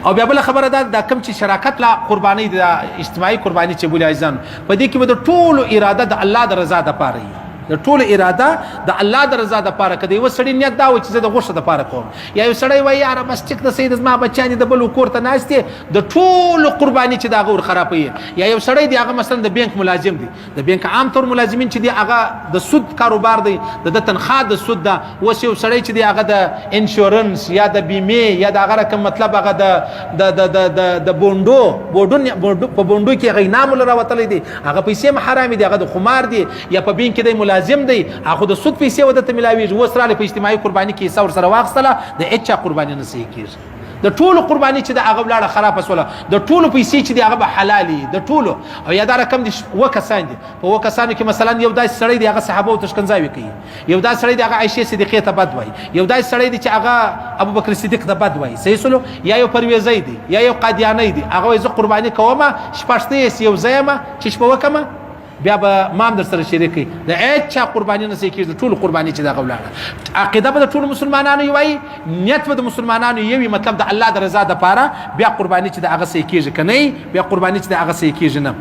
او بیا بل خبره ده د کم چې شراکت لا قرباني د اجتماعي قرباني چې بولي عزیزان په دې کې به د ټولو اراده د الله د رضا د پاره وي د ټولو اراده د الله د رضا د پاره کدی و سړی نیت دا و چې زه د غوښه د پاره کوم یا یو سړی وای یاره بس ټیک د سید زما بچان د بل کور ته ناشته د ټولو قرباني چې دا غور خرابوي یا یو سړی دی هغه مثلا د بانک ملازم دی د بانک عام طور ملازمین چې دی هغه د سود کاروبار دی د تنخواه د سود دا وس یو سړی چې دی هغه د انشورنس یا د بیمه یا د هغه رقم مطلب هغه د بوندو په بوندو کې غینام لره وتلی دی هغه پیسې حرام دي هغه د خمار دی یا په بانک کې لازم دی هغه د سود پیسې ودته ملاوي وسراله په اجتماعي قرباني کې څور سره واغستله د اچا قرباني نه صحیح کیږي د ټولو قرباني چې د هغه بلاړه خراب وسوله د ټولو پیسې چې د هغه به حلالي د ټولو او یا دا رقم دي وکسان دي په وکسانو کې مثلا یو داس سړی دی هغه صحابه او تشکنځاوي کوي یو داس سړی دی هغه عائشه صدیقه ته بد وای یو داس سړی دی چې هغه ابو بکر صدیق ته بد وای صحیح سلو یا یو پرویزی دی یا یو قادیانی دی هغه زه قرباني کوم شپشته یو زېما چې شپه وکم بیا به مام در سره شریکي د اچا قرباني نه کیږي ټول قرباني چې دا غوړه عقیده به ټول مسلمانانو یوي نیت به د مسلمانانو یوي مطلب د الله د رضا د پاره بیا قرباني چې دا هغه کیږي کني بیا قرباني چې دا هغه کیږي نه